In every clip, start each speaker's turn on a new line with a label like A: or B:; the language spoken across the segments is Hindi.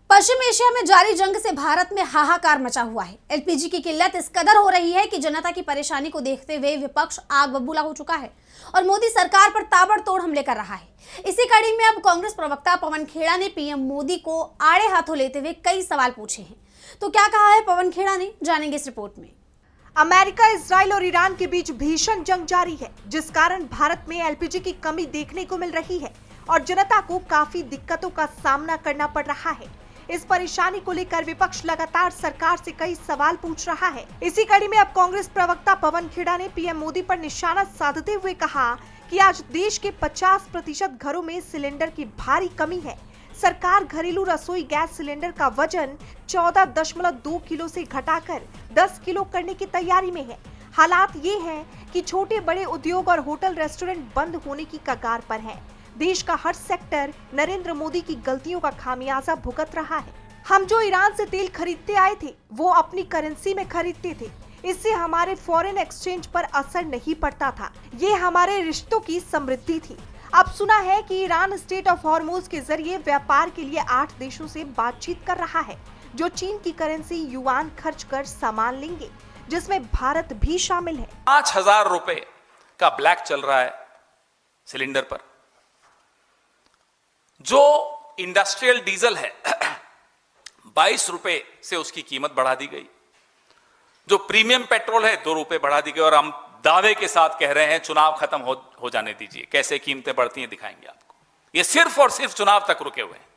A: पश्चिम एशिया में जारी जंग से भारत में हाहाकार मचा हुआ है। एलपीजी की किल्लत इस कदर हो रही है कि जनता की परेशानी को देखते हुए विपक्ष आग बबूला हो चुका है और मोदी सरकार पर ताबड़तोड़ हमले कर रहा है। इसी कड़ी में अब कांग्रेस प्रवक्ता पवन खेड़ा ने पीएम मोदी को आड़े हाथों लेते हुए कई सवाल पूछे हैं। तो क्या कहा है पवन खेड़ा ने, जानेंगे इस रिपोर्ट में।
B: अमेरिका, इजराइल और ईरान के बीच भीषण जंग जारी है, जिस कारण भारत में एलपीजी की कमी देखने को मिल रही है और जनता को काफी दिक्कतों का सामना करना पड़ रहा है। इस परेशानी को लेकर विपक्ष लगातार सरकार से कई सवाल पूछ रहा है। इसी कड़ी में अब कांग्रेस प्रवक्ता पवन खेड़ा ने पीएम मोदी पर निशाना साधते हुए कहा कि आज देश के 50% घरों में सिलेंडर की भारी कमी है। सरकार घरेलू रसोई गैस सिलेंडर का वजन 14.2 किलो से घटाकर 10 किलो करने की तैयारी में है। हालात ये हैं कि छोटे बड़े उद्योग और होटल रेस्टोरेंट बंद होने की कगार पर हैं। देश का हर सेक्टर नरेंद्र मोदी की गलतियों का खामियाजा भुगत रहा है। हम जो ईरान से तेल खरीदते आए थे वो अपनी करेंसी में खरीदते थे, इससे हमारे फॉरेन एक्सचेंज पर असर नहीं पड़ता था। ये हमारे रिश्तों की समृद्धि थी। अब सुना है कि ईरान स्टेट ऑफ हॉर्मुज के जरिए व्यापार के लिए 8 देशों से बातचीत कर रहा है, जो चीन की करेंसी युआन खर्च कर सामान लेंगे, जिसमें भारत भी शामिल है।
C: 5,000 रुपए का ब्लैक चल रहा है सिलेंडर पर। जो इंडस्ट्रियल डीजल है 22 रुपए से उसकी कीमत बढ़ा दी गई। जो प्रीमियम पेट्रोल है 2 रुपए बढ़ा दी गई और हम दावे के साथ कह रहे हैं चुनाव खत्म हो जाने दीजिए, कैसे कीमतें बढ़ती हैं दिखाएंगे आपको। ये सिर्फ और सिर्फ चुनाव तक रुके हुए हैं,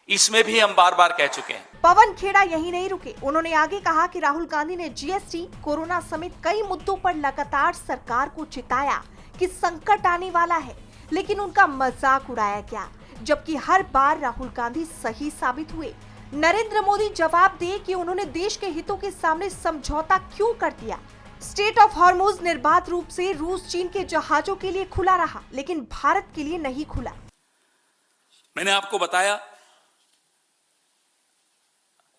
C: इसमें भी हम बार बार कह चुके हैं।
B: पवन खेड़ा यही नहीं रुके, उन्होंने आगे कहा कि राहुल गांधी ने जीएसटी, कोरोना समेत कई मुद्दों पर लगातार सरकार को चिताया कि संकट आने वाला है, लेकिन उनका मजाक उड़ाया गया, जबकि हर बार राहुल गांधी सही साबित हुए। नरेंद्र मोदी जवाब दे कि उन्होंने देश के हितों के सामने समझौता क्यों कर दिया। स्टेट ऑफ हॉर्मुज निर्बाध रूप से रूस चीन के जहाजों के लिए खुला रहा, लेकिन भारत के लिए नहीं खुला।
C: मैंने आपको बताया,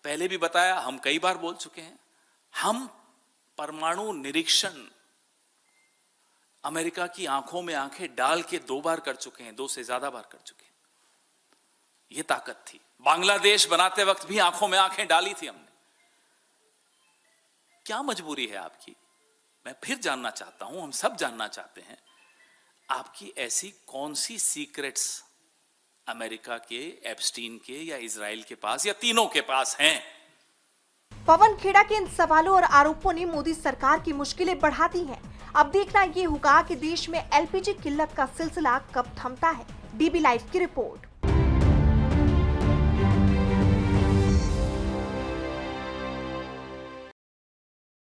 C: पहले भी बताया, हम कई बार बोल चुके हैं, हम परमाणु निरीक्षण अमेरिका की आंखों में आंखें डाल के 2 बार कर चुके हैं, 2 से ज्यादा बार कर चुके हैं। यह ताकत थी। बांग्लादेश बनाते वक्त भी आंखों में आंखें डाली थी हमने। क्या मजबूरी है आपकी? मैं फिर जानना चाहता हूं, हम सब जानना चाहते हैं, आपकी ऐसी कौन सी सीक्रेट्स अमेरिका के, एप्स्टीन के या इजराइल के पास या तीनों के पास हैं?
B: पवन खेड़ा के इन सवालों और आरोपों ने मोदी सरकार की मुश्किलें बढ़ा दी हैं। अब देखना ये होगा कि देश में एलपीजी किल्लत का सिलसिला कब थमता है। डीबी लाइव की रिपोर्ट।